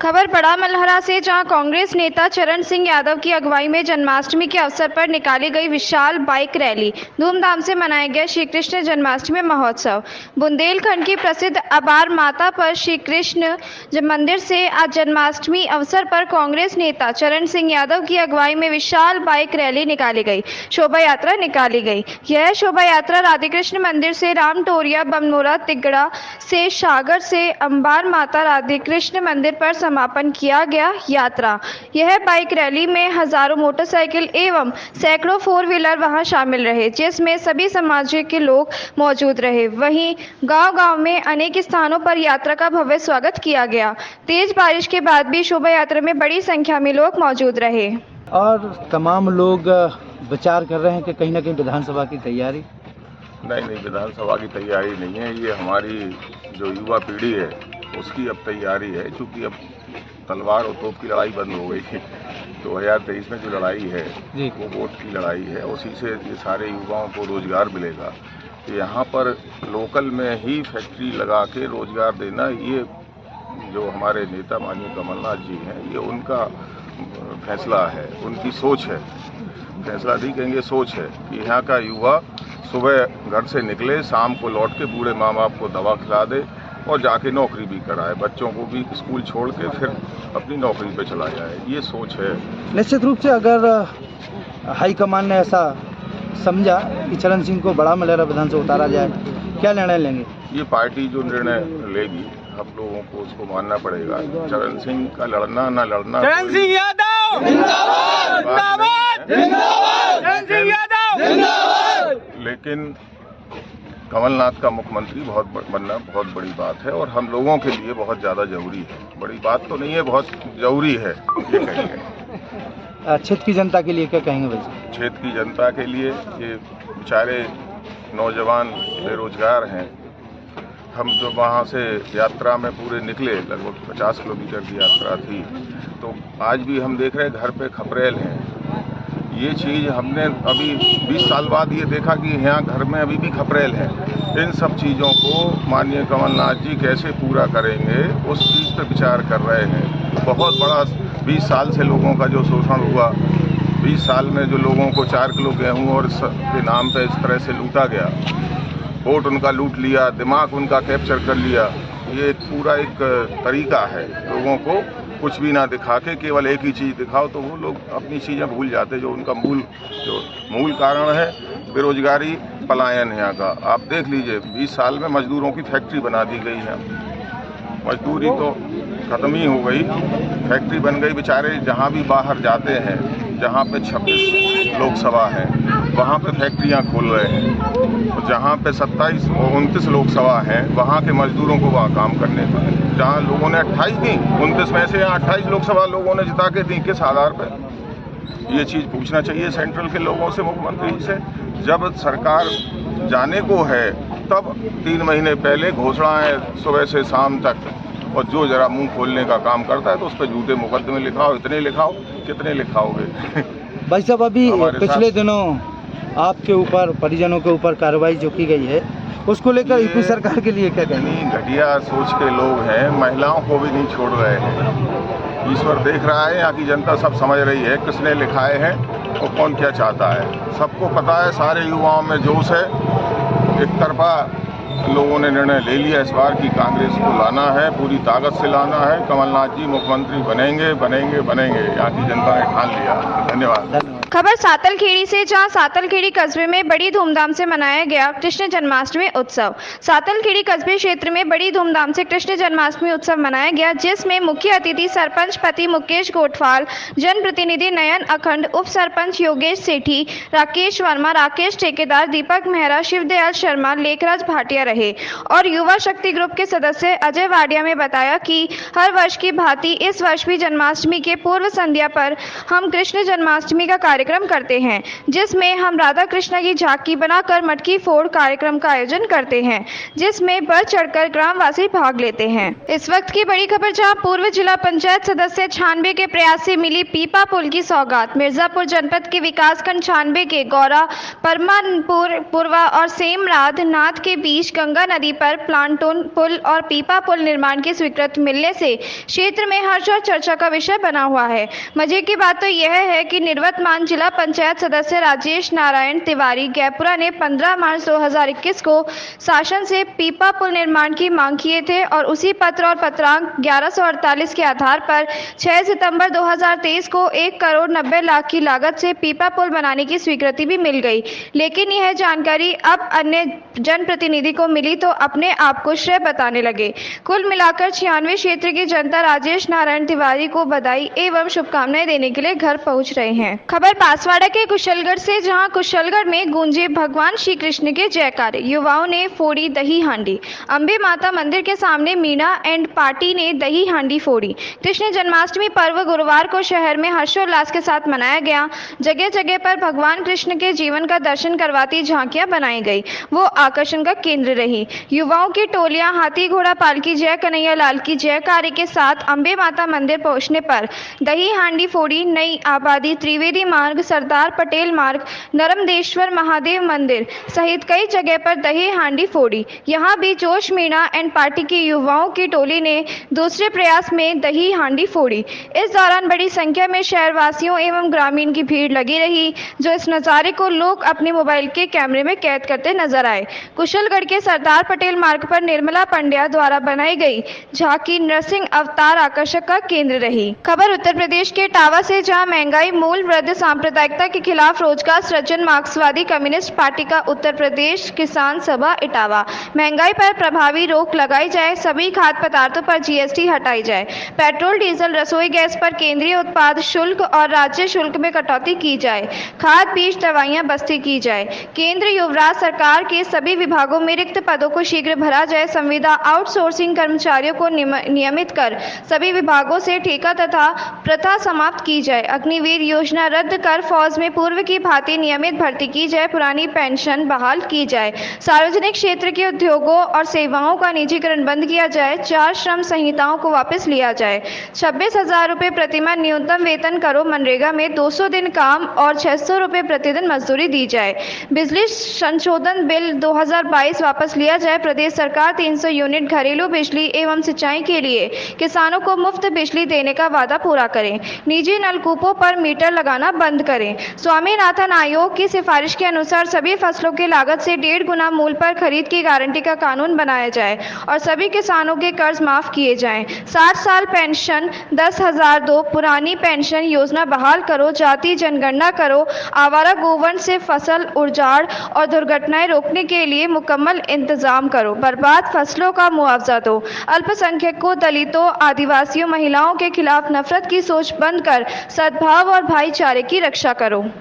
खबर बड़ा मलहरा से, जहां कांग्रेस नेता चरण सिंह यादव की अगुवाई में जन्माष्टमी के अवसर पर निकाली गई विशाल बाइक रैली। धूमधाम से मनाया गया श्री कृष्ण जन्माष्टमी महोत्सव। बुंदेलखंड की प्रसिद्ध अबार माता पर श्री कृष्ण मंदिर से आज जन्माष्टमी अवसर पर कांग्रेस नेता चरण सिंह यादव की अगुवाई में विशाल बाइक रैली निकाली गई, शोभा यात्रा निकाली गई। यह शोभा यात्रा राधेकृष्ण मंदिर से रामटोरिया, बमनोरा, तिगड़ा से सागर से अंबार माता राधेकृष्ण मंदिर पर समापन किया गया। यह बाइक रैली में हजारों मोटरसाइकिल एवं सैकड़ों फोर व्हीलर वहां शामिल रहे, जिसमें सभी समाज के लोग मौजूद रहे। वहीं गांव-गांव में अनेक स्थानों पर यात्रा का भव्य स्वागत किया गया। तेज बारिश के बाद भी शोभा यात्रा में बड़ी संख्या में लोग मौजूद रहे और तमाम लोग विचार कर रहे हैं कि कहीं ना कहीं विधानसभा की तैयारी नहीं, विधानसभा की तैयारी नहीं है। ये हमारी जो युवा पीढ़ी है उसकी अब तैयारी है, क्योंकि अब तलवार और तोप की लड़ाई बंद हो गई है। 2023 में जो लड़ाई है वो वोट की लड़ाई है, उसी से ये सारे युवाओं को रोजगार मिलेगा। तो यहाँ पर लोकल में ही फैक्ट्री लगा के रोजगार देना, ये जो हमारे नेता माननीय कमलनाथ जी हैं, ये उनका फैसला है, उनकी सोच है। फैसला नहीं कहेंगे, सोच है कि यहाँ का युवा सुबह घर से निकले, शाम को लौट के बूढ़े माँ बाप को दवा खिला दे और जाके नौकरी भी कराए, बच्चों को भी स्कूल छोड़ के फिर अपनी नौकरी पे चला जाए। ये सोच है। निश्चित रूप से अगर हाईकमान ने ऐसा समझा कि चरण सिंह को बड़ा मलहरा विधान से उतारा जाए, क्या निर्णय लेंगे? ये पार्टी जो निर्णय लेगी हम लोगों को उसको मानना पड़ेगा। चरण सिंह का लड़ना ना लड़ना, चरण सिंह यादव जिंदाबाद, चरण सिंह यादव जिंदाबाद। लेकिन कमलनाथ का मुख्यमंत्री बनना बहुत बड़ी बात है और हम लोगों के लिए बहुत ज़्यादा जरूरी है। बड़ी बात तो नहीं है, बहुत जरूरी है ये कहेंगे। क्षेत्र की जनता के लिए क्या कहेंगे वैसे? क्षेत्र की जनता के लिए ये बेचारे नौजवान बेरोजगार हैं। हम जो वहाँ से यात्रा में पूरे निकले, लगभग 50 किलोमीटर की यात्रा थी, तो आज भी हम देख रहे हैं घर पे खपरेल हैं। ये चीज़ हमने अभी 20 साल बाद ये देखा कि यहाँ घर में अभी भी खपरेल है। इन सब चीज़ों को माननीय कमलनाथ जी कैसे पूरा करेंगे, उस चीज़ पे विचार कर रहे हैं। बहुत बड़ा 20 साल से लोगों का जो शोषण हुआ, 20 साल में जो लोगों को 4 किलो गेहूँ और के नाम पे इस तरह से लूटा गया, वोट उनका लूट लिया, दिमाग उनका कैप्चर कर लिया। ये पूरा एक तरीका है लोगों को कुछ भी ना दिखा के केवल एक ही चीज़ दिखाओ, तो वो लोग अपनी चीज़ें भूल जाते। जो उनका मूल कारण है बेरोजगारी, पलायन यहाँ का। आप देख लीजिए 20 साल में मजदूरों की फैक्ट्री बना दी गई है। मजदूरी तो ख़त्म ही हो गई, फैक्ट्री बन गई। बेचारे जहाँ भी बाहर जाते हैं, जहाँ पे 26 लोकसभा है वहाँ पे फैक्ट्रियाँ खोल रहे हैं, और जहाँ पे 27 और 29 लोकसभा हैं वहाँ के मजदूरों को वहाँ काम करने का। जहाँ लोगों ने 28 दी, 29 में से यहाँ 28 लोकसभा लोगों ने जिता के दी, किस आधार पर? ये चीज़ पूछना चाहिए सेंट्रल के लोगों से, मुख्यमंत्री से। जब सरकार जाने को है तब 3 महीने पहले घोषणाएं सुबह से शाम तक, और जो जरा मुंह खोलने का काम करता है तो उस पर झूठे मुकदमे लिखाओ, इतने लिखाओ, कितने लिखाओगे? भाई साहब, अभी पिछले दिनों आपके ऊपर, परिजनों के ऊपर कार्रवाई जो की गई है, उसको लेकर यूपी सरकार के लिए क्या कहना? घटिया सोच के लोग हैं, महिलाओं को भी नहीं छोड़ रहे हैं। ईश्वर देख रहा है, यहाँ की जनता सब समझ रही है किसने लिखाए हैं और कौन क्या चाहता है। सबको पता है, सारे युवाओं में जोश है। एक तरफा लोगों ने निर्णय ले लिया इस बार की कांग्रेस को लाना है, पूरी ताकत से लाना है। कमलनाथ जी मुख्यमंत्री बनेंगे बनेंगे बनेंगे, यहाँ की जनता ने ठान लिया। धन्यवाद। खबर सातलखेड़ी से, जहां सातलखेड़ी कस्बे में बड़ी धूमधाम से मनाया गया कृष्ण जन्माष्टमी उत्सव। सातलखेड़ी कस्बे क्षेत्र में बड़ी धूमधाम से कृष्ण जन्माष्टमी उत्सव मनाया गया, जिसमें मुख्य अतिथि सरपंच पति मुकेश गोठवाल, जनप्रतिनिधि नयन अखंड, उप सरपंच योगेश सेठी, राकेश वर्मा, राकेश ठेकेदार, दीपक मेहरा, शिवदयाल शर्मा, लेखराज भाटिया रहे। और युवा शक्ति ग्रुप के सदस्य अजय वाडिया ने बताया कि हर वर्ष की भांति इस वर्ष भी जन्माष्टमी के पूर्व संध्या पर हम कृष्ण जन्माष्टमी का कार्यक्रम करते हैं, जिसमें हम राधा कृष्ण की झांकी बनाकर मटकी फोड़ कार्यक्रम का आयोजन करते हैं, जिसमें बढ़ चढ़कर ग्रामवासी भाग लेते हैं। इस वक्त की बड़ी खबर, जहां पूर्व जिला पंचायत सदस्य 96 के प्रयास से मिली पीपा पुल की सौगात। मिर्जापुर जनपद के विकासखंड 96 के गौरा, परमानपुर, पूर्वा और सेमराध नाथ के बीच गंगा नदी पर प्लांटून पुल और पीपा पुल निर्माण की स्वीकृति मिलने से क्षेत्र में हर्ष और चर्चा का विषय बना हुआ है। मजे की बात तो यह है कि निवर्तमान जिला पंचायत सदस्य राजेश नारायण तिवारी गैपुरा ने 15 मार्च 2021 को शासन से पीपा पुल निर्माण की मांग किए थे और उसी पत्र और पत्रांक 1148 के आधार पर 6 सितंबर 2023 को 1 करोड़ 90 लाख की लागत से पीपा पुल बनाने की स्वीकृति भी मिल गई। लेकिन यह जानकारी अब अन्य जनप्रतिनिधि को मिली तो अपने आप को श्रेय बताने लगे। कुल मिलाकर 96 क्षेत्र की जनता राजेश नारायण तिवारी को बधाई एवं शुभकामनाएं देने के लिए घर पहुंच रहे हैं। खबर बांसवाड़ा के कुशलगढ़ से, जहां कुशलगढ़ में गूंजे भगवान श्री कृष्ण के जयकारे। युवाओं ने फोड़ी दही हांडी। अंबे माता मंदिर के सामने मीना एंड पार्टी ने दही हांडी फोड़ी। कृष्ण जन्माष्टमी पर्व गुरुवार को शहर में हर्षोल्लास के साथ मनाया गया। जगह जगह पर भगवान कृष्ण के जीवन का दर्शन करवाती झांकियां बनाई गई, वो आकर्षण का केंद्र रही। युवाओं की टोलियां हाथी घोड़ा पालकी जय कन्हैया लाल की जयकारे के साथ अंबे माता मंदिर पहुंचने पर दही हांडी फोड़ी। नई आबादी, त्रिवेदी मार्ग, सरदार पटेल मार्ग, नर्मदेश्वर महादेव मंदिर सहित कई जगह पर दही हांडी फोड़ी। यहां भी जोश मीणा एंड पार्टी की युवाओं की टोली ने दूसरे प्रयास में दही हांडी फोड़ी। इस दौरान बड़ी संख्या में शहरवासियों एवं ग्रामीण की भीड़ लगी रही, जो इस नज़ारे को लोग अपने मोबाइल के कैमरे में कैद करते नजर आए। कुशलगढ़ के सरदार पटेल मार्ग पर निर्मला पंड्या द्वारा बनाई गई झांकी नरसिंह अवतार आकर्षक का केंद्र रही। खबर उत्तर प्रदेश के इटावा से, जहां महंगाई, मूल वृद्ध सांप्रदायिकता के खिलाफ रोजगार सृजन मार्क्सवादी कम्युनिस्ट पार्टी का उत्तर प्रदेश किसान सभा इटावा। महंगाई पर प्रभावी रोक लगाई जाए, सभी खाद्य पदार्थों पर जीएसटी हटाई जाए, पेट्रोल डीजल रसोई गैस पर केंद्रीय उत्पाद शुल्क और राज्य शुल्क में कटौती की जाए, खाद बीज दवाइयां बस्ती की जाए, केंद्र युवराज सरकार के सभी विभागों में रिक्त पदों को शीघ्र भरा जाए, संविदा आउटसोर्सिंग कर्मचारियों को नियमित कर सभी विभागों से ठेका तथा प्रथा समाप्त की जाए, अग्निवीर योजना रद्द कर फौज में पूर्व की भांति नियमित भर्ती की जाए, पुरानी पेंशन बहाल की जाए, सार्वजनिक क्षेत्र के उद्योगों और सेवाओं का निजीकरण बंद किया जाए, 4 श्रम संहिताओं को वापस लिया जाए, 26,000 रुपये प्रतिमाह न्यूनतम वेतन करो, मनरेगा में 200 दिन काम और 600 रुपये प्रतिदिन मजदूरी दी जाए, बिजली संशोधन बिल 2022 वापस लिया जाए, प्रदेश सरकार 300 यूनिट घरेलू बिजली एवं सिंचाई के लिए किसानों को मुफ्त बिजली देने का वादा पूरा करें, निजी नलकूपों पर मीटर लगाना बंद करें, स्वामीनाथन आयोग की सिफारिश के अनुसार सभी फसलों की लागत से 1.5 गुना मूल्य पर खरीद की गारंटी का कानून बनाया जाए और सभी किसानों के कर्ज माफ किए जाएं, 60 साल पेंशन 10,000 दो, पुरानी पेंशन योजना बहाल करो, जाति जनगणना करो, आवारा गोवंश से फसल उजाड़ और दुर्घटनाएं रोकने के लिए मुकम्मल इंतजाम करो, बर्बाद फसलों का मुआवजा दो, अल्पसंख्यकों, दलितों, आदिवासियों, महिलाओं के खिलाफ नफरत की सोच बंद कर सद्भाव और भाईचारे की रक्षा करो।